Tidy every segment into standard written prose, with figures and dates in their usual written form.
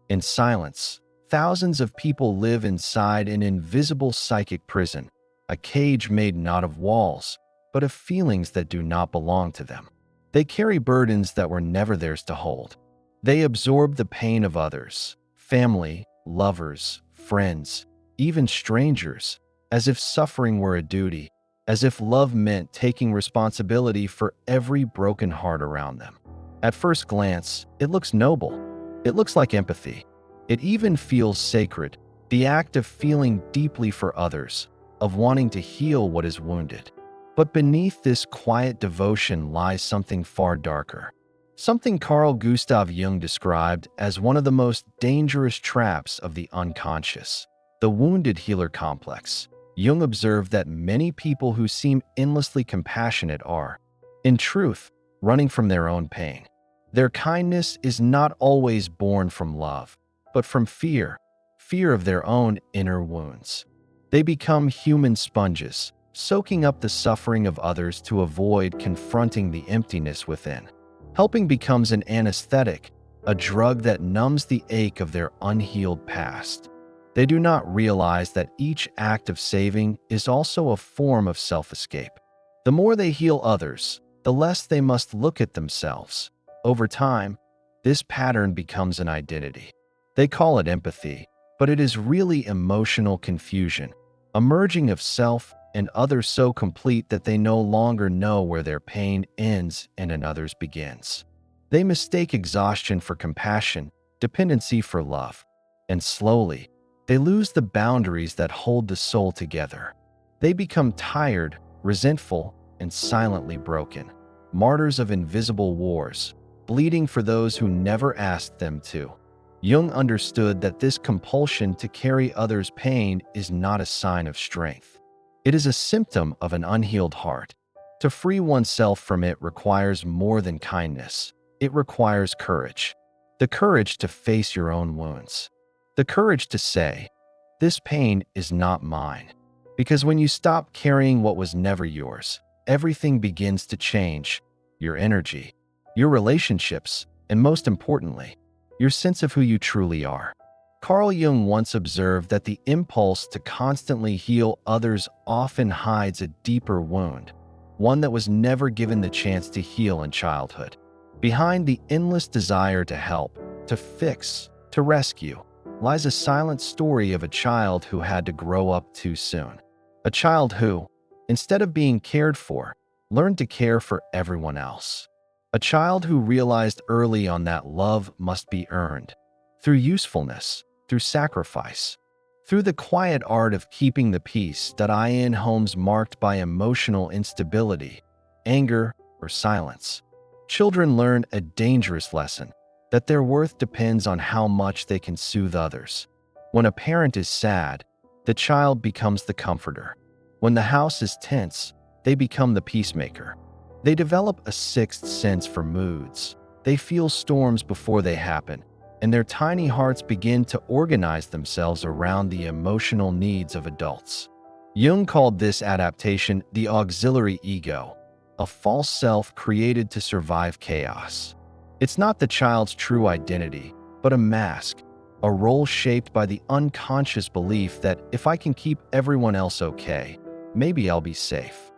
In silence, thousands of people live inside an invisible psychic prison, a cage made not of walls, but of feelings that do not belong to them. They carry burdens that were never theirs to hold. They absorb the pain of others, family, lovers, friends, even strangers, as if suffering were a duty, as if love meant taking responsibility for every broken heart around them. At first glance, it looks noble. It looks like empathy. It even feels sacred, the act of feeling deeply for others, of wanting to heal what is wounded. But beneath this quiet devotion lies something far darker. Something Carl Gustav Jung described as one of the most dangerous traps of the unconscious, the wounded healer complex. Jung observed that many people who seem endlessly compassionate are, in truth, running from their own pain. Their kindness is not always born from love, but from fear of their own inner wounds. They become human sponges, soaking up the suffering of others to avoid confronting the emptiness within. Helping becomes an anesthetic, a drug that numbs the ache of their unhealed past. They do not realize that each act of saving is also a form of self-escape. The more they heal others, the less they must look at themselves. Over time, this pattern becomes an identity. They call it empathy, but it is really emotional confusion, a merging of self and others so complete that they no longer know where their pain ends and another's begins. They mistake exhaustion for compassion, dependency for love, and slowly, they lose the boundaries that hold the soul together. They become tired, resentful, and silently broken, martyrs of invisible wars, bleeding for those who never asked them to. Jung understood that this compulsion to carry others' pain is not a sign of strength. It is a symptom of an unhealed heart. To free oneself from it requires more than kindness. It requires courage. The courage to face your own wounds. The courage to say, "This pain is not mine." Because when you stop carrying what was never yours, everything begins to change. Your energy, your relationships, and most importantly, your sense of who you truly are. Carl Jung once observed that the impulse to constantly heal others often hides a deeper wound, one that was never given the chance to heal in childhood. Behind the endless desire to help, to fix, to rescue, lies a silent story of a child who had to grow up too soon. A child who, instead of being cared for, learned to care for everyone else. A child who realized early on that love must be earned, through usefulness, through sacrifice, through the quiet art of keeping the peace. In homes marked by emotional instability, anger, or silence, children learn a dangerous lesson, that their worth depends on how much they can soothe others. When a parent is sad, the child becomes the comforter. When the house is tense, they become the peacemaker. They develop a sixth sense for moods. They feel storms before they happen, and their tiny hearts begin to organize themselves around the emotional needs of adults. Jung called this adaptation the auxiliary ego, a false self created to survive chaos. It's not the child's true identity, but a mask, a role shaped by the unconscious belief that if I can keep everyone else okay, maybe I'll be safe.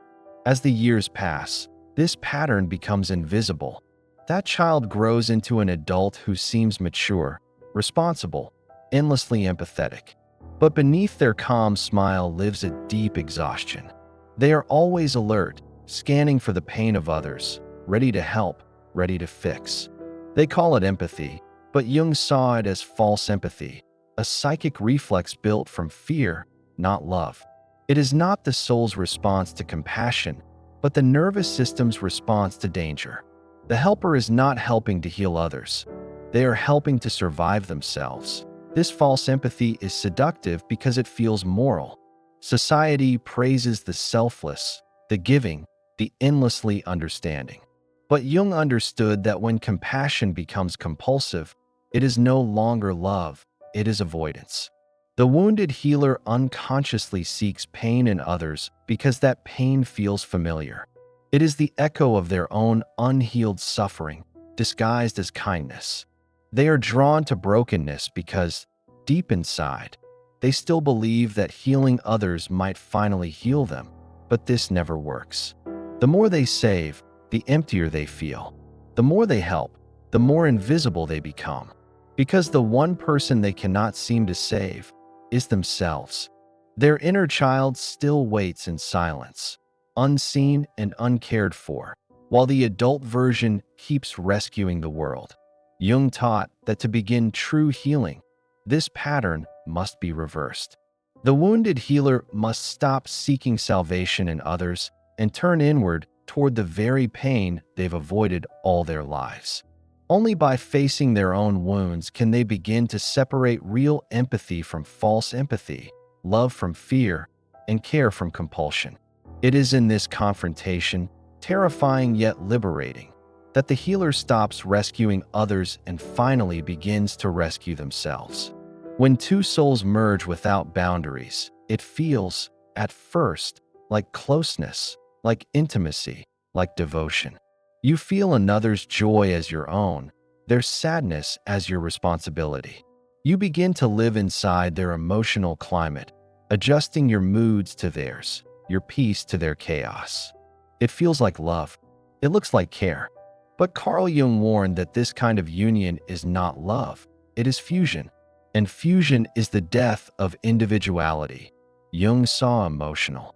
As the years pass, this pattern becomes invisible. That child grows into an adult who seems mature, responsible, endlessly empathetic. But beneath their calm smile lives a deep exhaustion. They are always alert, scanning for the pain of others, ready to help, ready to fix. They call it empathy, but Jung saw it as false empathy, a psychic reflex built from fear, not love. It is not the soul's response to compassion, but the nervous system's response to danger. The helper is not helping to heal others. They are helping to survive themselves. This false empathy is seductive because it feels moral. Society praises the selfless, the giving, the endlessly understanding. But Jung understood that when compassion becomes compulsive, it is no longer love, it is avoidance. The wounded healer unconsciously seeks pain in others because that pain feels familiar. It is the echo of their own unhealed suffering, disguised as kindness. They are drawn to brokenness because, deep inside, they still believe that healing others might finally heal them, but this never works. The more they save, the emptier they feel. The more they help, the more invisible they become. Because the one person they cannot seem to save is themselves. Their inner child still waits in silence, unseen and uncared for, while the adult version keeps rescuing the world. Jung taught that to begin true healing, this pattern must be reversed. The wounded healer must stop seeking salvation in others and turn inward toward the very pain they've avoided all their lives. Only by facing their own wounds can they begin to separate real empathy from false empathy, love from fear, and care from compulsion. It is in this confrontation, terrifying yet liberating, that the healer stops rescuing others and finally begins to rescue themselves. When two souls merge without boundaries, it feels, at first, like closeness, like intimacy, like devotion. You feel another's joy as your own, their sadness as your responsibility. You begin to live inside their emotional climate, adjusting your moods to theirs, your peace to their chaos. It feels like love. It looks like care. But Carl Jung warned that this kind of union is not love. It is fusion. And fusion is the death of individuality. Jung saw emotional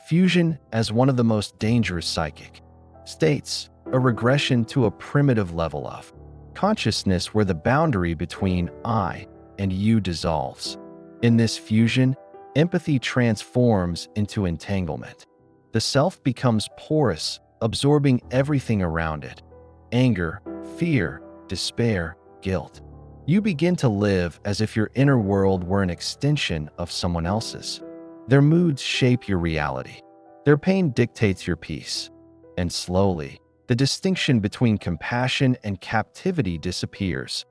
fusion as one of the most dangerous psychic states, a regression to a primitive level of consciousness where the boundary between I and you dissolves. In this fusion, empathy transforms into entanglement. The self becomes porous, absorbing everything around it: anger, fear, despair, guilt. You begin to live as if your inner world were an extension of someone else's. Their moods shape your reality. Their pain dictates your peace. And slowly, the distinction between compassion and captivity disappears.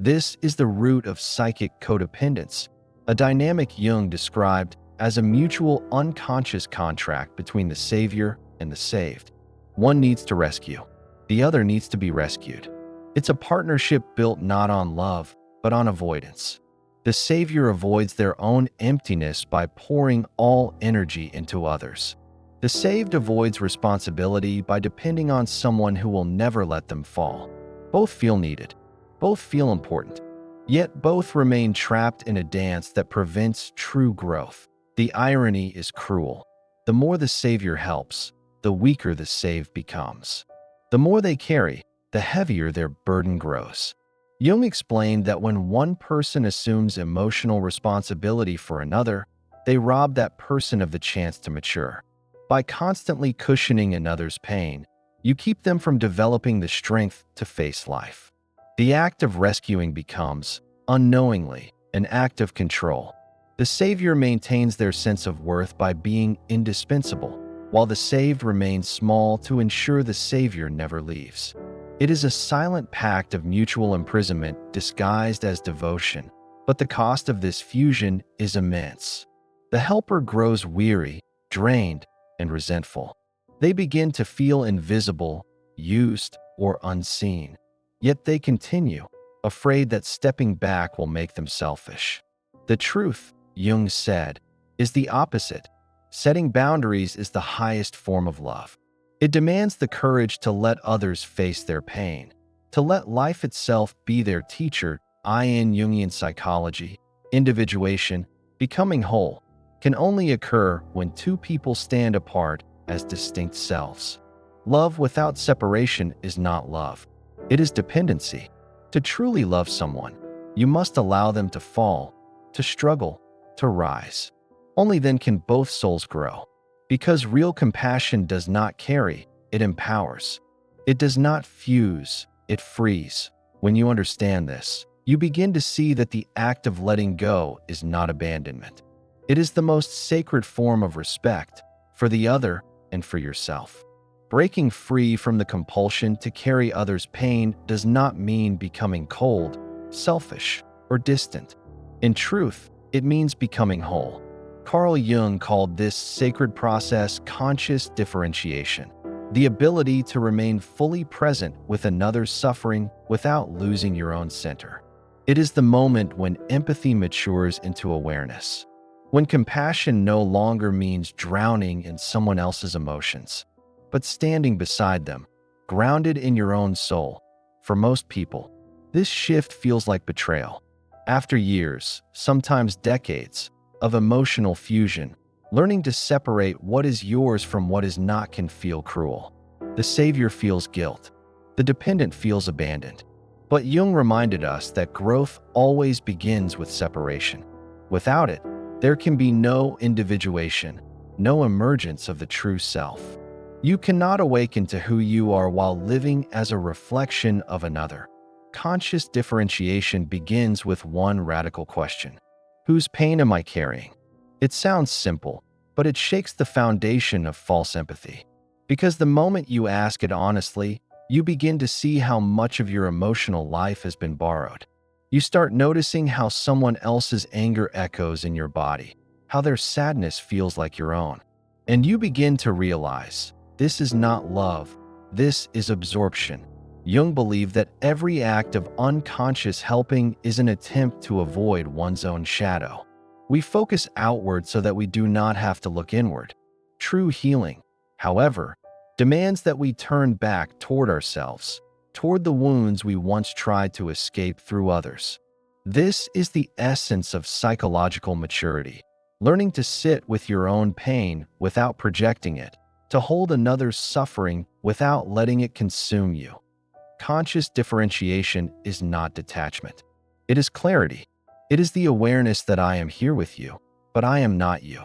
This is the root of psychic codependence, a dynamic Jung described as a mutual unconscious contract between the savior and the saved. One needs to rescue. The other needs to be rescued. It's a partnership built not on love, but on avoidance. The savior avoids their own emptiness by pouring all energy into others. The saved avoids responsibility by depending on someone who will never let them fall. Both feel needed. Both feel important. Yet both remain trapped in a dance that prevents true growth. The irony is cruel. The more the savior helps, the weaker the saved becomes. The more they carry, the heavier their burden grows. Jung explained that when one person assumes emotional responsibility for another, they rob that person of the chance to mature. By constantly cushioning another's pain, you keep them from developing the strength to face life. The act of rescuing becomes, unknowingly, an act of control. The savior maintains their sense of worth by being indispensable, while the saved remains small to ensure the savior never leaves. It is a silent pact of mutual imprisonment disguised as devotion, but the cost of this fusion is immense. The helper grows weary, drained, and resentful. They begin to feel invisible, used, or unseen. Yet they continue, afraid that stepping back will make them selfish. The truth, Jung said, is the opposite. Setting boundaries is the highest form of love. It demands the courage to let others face their pain, to let life itself be their teacher. In Jungian psychology, individuation, becoming whole, can only occur when two people stand apart as distinct selves. Love without separation is not love. It is dependency. To truly love someone, you must allow them to fall, to struggle, to rise. Only then can both souls grow. Because real compassion does not carry, it empowers. It does not fuse, it frees. When you understand this, you begin to see that the act of letting go is not abandonment. It is the most sacred form of respect for the other and for yourself. Breaking free from the compulsion to carry others' pain does not mean becoming cold, selfish, or distant. In truth, it means becoming whole. Carl Jung called this sacred process conscious differentiation. the ability to remain fully present with another's suffering without losing your own center. It is the moment when empathy matures into awareness, when compassion no longer means drowning in someone else's emotions, but standing beside them, grounded in your own soul. For most people, this shift feels like betrayal. After years, sometimes decades, of emotional fusion, learning to separate what is yours from what is not can feel cruel. The savior feels guilt. The dependent feels abandoned. But Jung reminded us that growth always begins with separation. Without it, there can be no individuation, no emergence of the true self. You cannot awaken to who you are while living as a reflection of another. Conscious differentiation begins with one radical question: whose pain am I carrying? It sounds simple, but it shakes the foundation of false empathy. Because the moment you ask it honestly, you begin to see how much of your emotional life has been borrowed. You start noticing how someone else's anger echoes in your body, how their sadness feels like your own. And you begin to realize, this is not love, this is absorption. Jung believed that every act of unconscious helping is an attempt to avoid one's own shadow. We focus outward so that we do not have to look inward. True healing, however, demands that we turn back toward ourselves, toward the wounds we once tried to escape through others. This is the essence of psychological maturity, learning to sit with your own pain without projecting it, to hold another's suffering without letting it consume you. Conscious differentiation is not detachment. It is clarity. It is the awareness that I am here with you, but I am not you.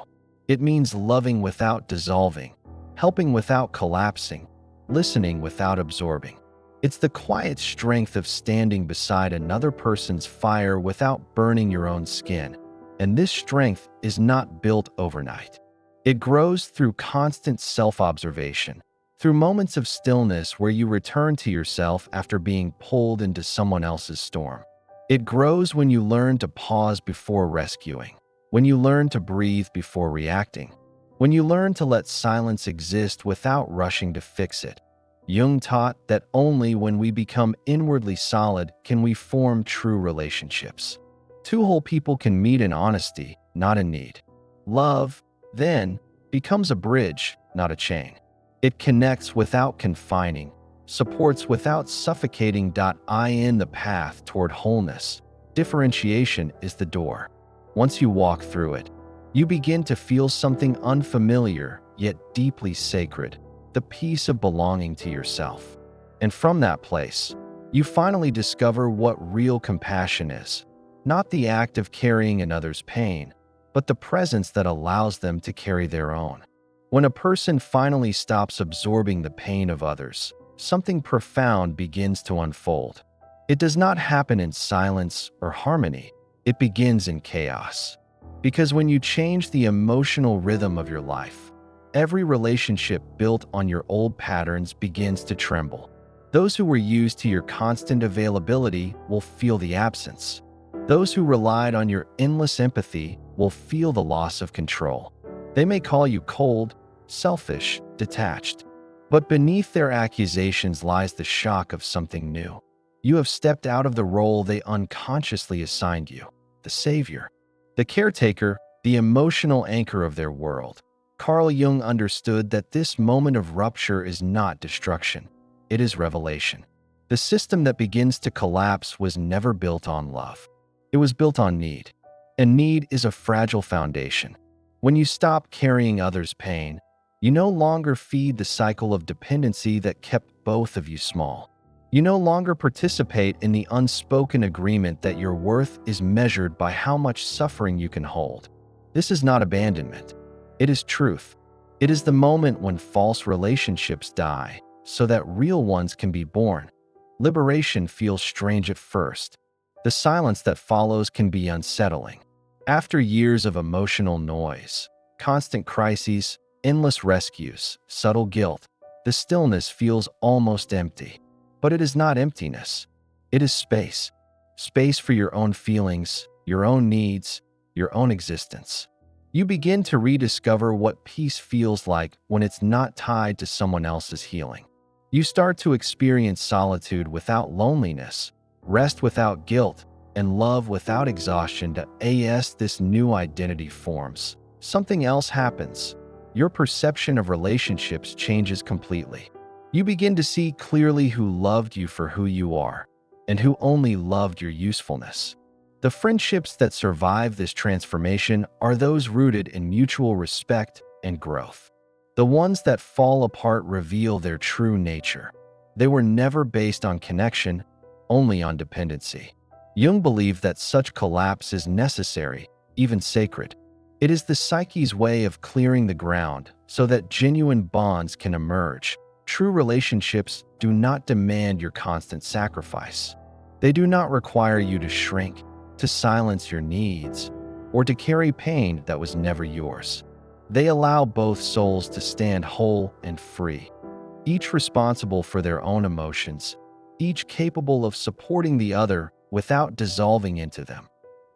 It means loving without dissolving, helping without collapsing, listening without absorbing. It's the quiet strength of standing beside another person's fire without burning your own skin. And this strength is not built overnight. It grows through constant self-observation, through moments of stillness where you return to yourself after being pulled into someone else's storm. It grows when you learn to pause before rescuing, when you learn to breathe before reacting, when you learn to let silence exist without rushing to fix it. Jung taught that only when we become inwardly solid can we form true relationships. Two whole people can meet in honesty, not in need. Love, then, becomes a bridge, not a chain. It connects without confining, supports without suffocating. In the path toward wholeness, differentiation is the door. Once you walk through it, you begin to feel something unfamiliar yet deeply sacred, the peace of belonging to yourself. And from that place, you finally discover what real compassion is, not the act of carrying another's pain, but the presence that allows them to carry their own. When a person finally stops absorbing the pain of others, something profound begins to unfold. It does not happen in silence or harmony. It begins in chaos. Because when you change the emotional rhythm of your life, every relationship built on your old patterns begins to tremble. Those who were used to your constant availability will feel the absence. Those who relied on your endless empathy will feel the loss of control. They may call you cold, selfish, detached. But beneath their accusations lies the shock of something new. You have stepped out of the role they unconsciously assigned you, the savior, the caretaker, the emotional anchor of their world. Carl Jung understood that this moment of rupture is not destruction. It is revelation. The system that begins to collapse was never built on love. It was built on need. And need is a fragile foundation. When you stop carrying others' pain, you no longer feed the cycle of dependency that kept both of you small. You no longer participate in the unspoken agreement that your worth is measured by how much suffering you can hold. This is not abandonment. It is truth. It is the moment when false relationships die so that real ones can be born. Liberation feels strange at first. The silence that follows can be unsettling. After years of emotional noise, constant crises, endless rescues, subtle guilt, the stillness feels almost empty. But it is not emptiness. It is space. Space for your own feelings, your own needs, your own existence. You begin to rediscover what peace feels like when it's not tied to someone else's healing. You start to experience solitude without loneliness, rest without guilt, and love without exhaustion. As this new identity forms, something else happens. Your perception of relationships changes completely. You begin to see clearly who loved you for who you are, and who only loved your usefulness. The friendships that survive this transformation are those rooted in mutual respect and growth. The ones that fall apart reveal their true nature. They were never based on connection, only on dependency. Jung believed that such collapse is necessary, even sacred. It is the psyche's way of clearing the ground so that genuine bonds can emerge. True relationships do not demand your constant sacrifice. They do not require you to shrink, to silence your needs, or to carry pain that was never yours. They allow both souls to stand whole and free, each responsible for their own emotions, each capable of supporting the other without dissolving into them.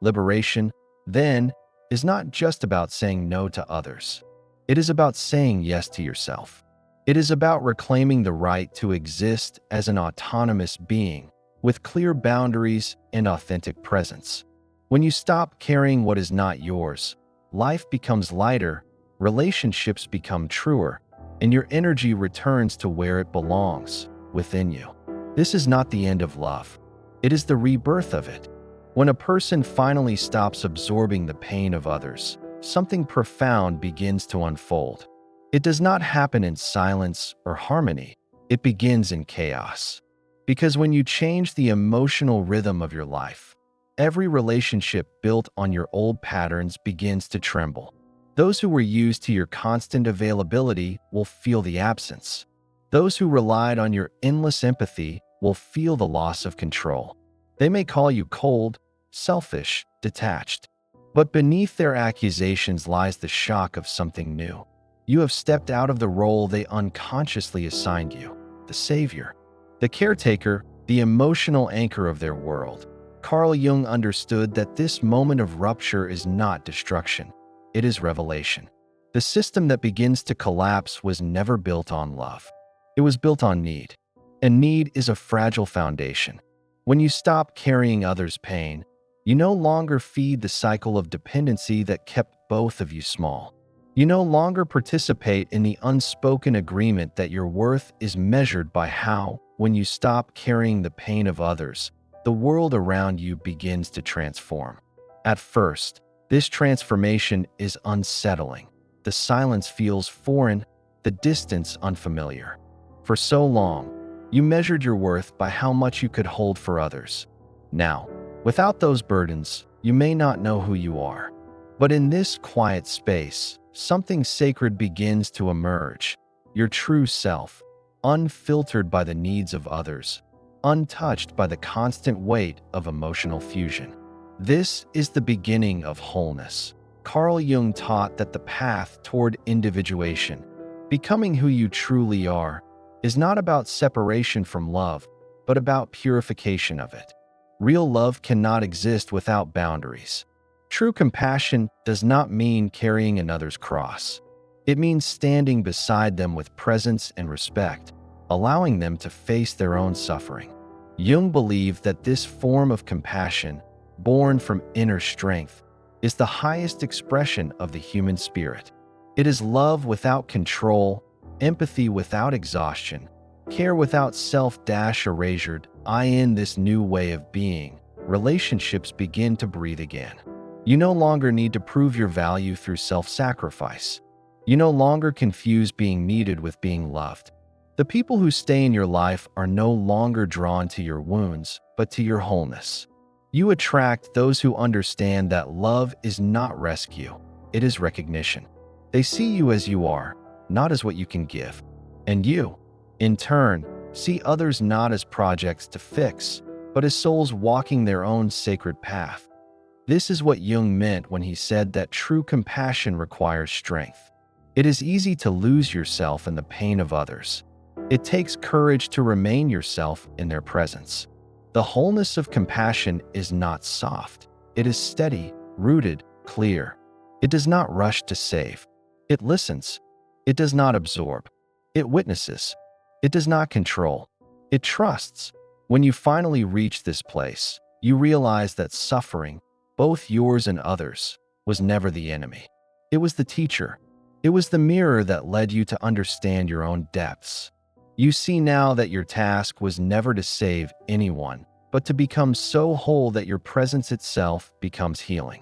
Liberation, then, is not just about saying no to others. It is about saying yes to yourself. It is about reclaiming the right to exist as an autonomous being with clear boundaries and authentic presence. When you stop carrying what is not yours, life becomes lighter, relationships become truer, and your energy returns to where it belongs, within you. This is not the end of love. It is the rebirth of it. When a person finally stops absorbing the pain of others, something profound begins to unfold. It does not happen in silence or harmony. It begins in chaos. Because when you change the emotional rhythm of your life, every relationship built on your old patterns begins to tremble. Those who were used to your constant availability will feel the absence. Those who relied on your endless empathy will feel the loss of control. They may call you cold, selfish, detached. But beneath their accusations lies the shock of something new. You have stepped out of the role they unconsciously assigned you, the savior, the caretaker, the emotional anchor of their world. Carl Jung understood that this moment of rupture is not destruction. It is revelation. The system that begins to collapse was never built on love. It was built on need. And need is a fragile foundation. When you stop carrying others' pain, you no longer feed the cycle of dependency that kept both of you small. You no longer participate in the unspoken agreement that your worth is measured by how, when you stop carrying the pain of others, the world around you begins to transform. At first, this transformation is unsettling. The silence feels foreign, the distance unfamiliar. For so long, you measured your worth by how much you could hold for others. Now, without those burdens, you may not know who you are. But in this quiet space, something sacred begins to emerge. Your true self, unfiltered by the needs of others, untouched by the constant weight of emotional fusion. This is the beginning of wholeness. Carl Jung taught that the path toward individuation, becoming who you truly are, is not about separation from love, but about purification of it. Real love cannot exist without boundaries. True compassion does not mean carrying another's cross. It means standing beside them with presence and respect, allowing them to face their own suffering. Jung believed that this form of compassion, born from inner strength, is the highest expression of the human spirit. It is love without control, empathy without exhaustion, care without self-erasure. In this new way of being, relationships begin to breathe again. You no longer need to prove your value through self-sacrifice. You no longer confuse being needed with being loved. The people who stay in your life are no longer drawn to your wounds, but to your wholeness. You attract those who understand that love is not rescue, it is recognition. They see you as you are, not as what you can give. And you, in turn, see others not as projects to fix, but as souls walking their own sacred path. This is what Jung meant when he said that true compassion requires strength. It is easy to lose yourself in the pain of others. It takes courage to remain yourself in their presence. The wholeness of compassion is not soft. It is steady, rooted, clear. It does not rush to save. It listens. It does not absorb. It witnesses. It does not control. It trusts. When you finally reach this place, you realize that suffering, both yours and others, was never the enemy. It was the teacher. It was the mirror that led you to understand your own depths. You see now that your task was never to save anyone, but to become so whole that your presence itself becomes healing.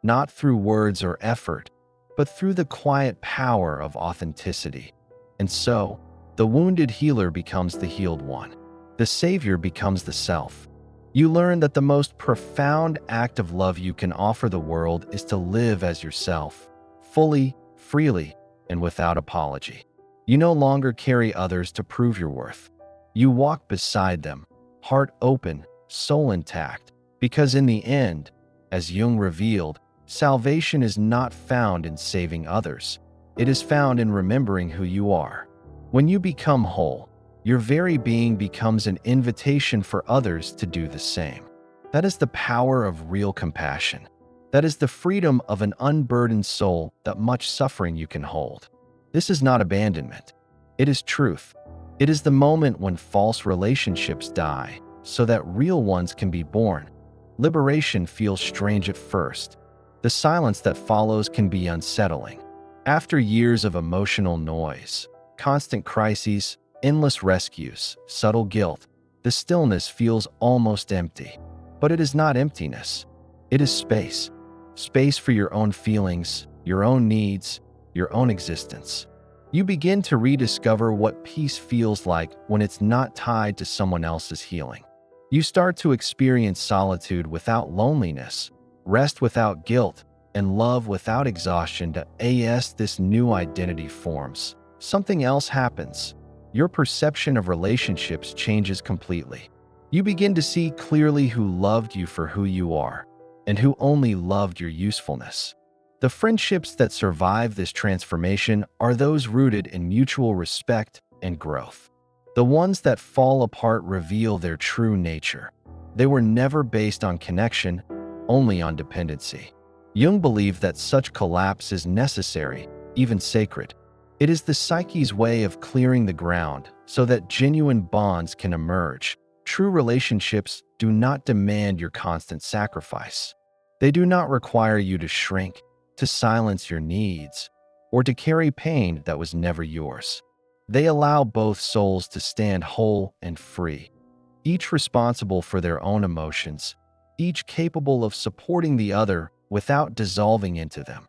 Not through words or effort, but through the quiet power of authenticity. And so, the wounded healer becomes the healed one. The savior becomes the self. You learn that the most profound act of love you can offer the world is to live as yourself, fully, freely, and without apology. You no longer carry others to prove your worth. You walk beside them, heart open, soul intact, because in the end, as Jung revealed, salvation is not found in saving others. It is found in remembering who you are. When you become whole, your very being becomes an invitation for others to do the same. That is the power of real compassion. That is the freedom of an unburdened soul that much suffering you can hold. This is not abandonment. It is truth. It is the moment when false relationships die, so that real ones can be born. Liberation feels strange at first. The silence that follows can be unsettling. After years of emotional noise, constant crises, endless rescues, subtle guilt, the stillness feels almost empty. But it is not emptiness. It is space. Space for your own feelings, your own needs, your own existence. You begin to rediscover what peace feels like when it's not tied to someone else's healing. You start to experience solitude without loneliness, rest without guilt, and love without exhaustion. As this new identity forms, something else happens. Your perception of relationships changes completely. You begin to see clearly who loved you for who you are, and who only loved your usefulness. The friendships that survive this transformation are those rooted in mutual respect and growth. The ones that fall apart reveal their true nature. They were never based on connection, only on dependency. Jung believed that such collapse is necessary, even sacred. It is the psyche's way of clearing the ground so that genuine bonds can emerge. True relationships do not demand your constant sacrifice. They do not require you to shrink, to silence your needs, or to carry pain that was never yours. They allow both souls to stand whole and free, each responsible for their own emotions, each capable of supporting the other without dissolving into them.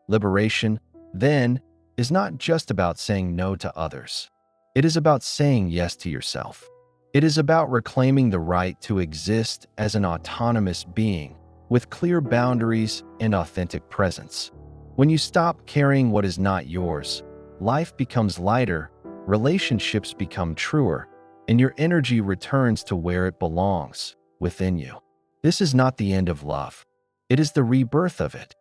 Liberation, then, is not just about saying no to others. It is about saying yes to yourself. It is about reclaiming the right to exist as an autonomous being with clear boundaries and authentic presence. When you stop carrying what is not yours, life becomes lighter, relationships become truer, and your energy returns to where it belongs, within you. This is not the end of love. It is the rebirth of it.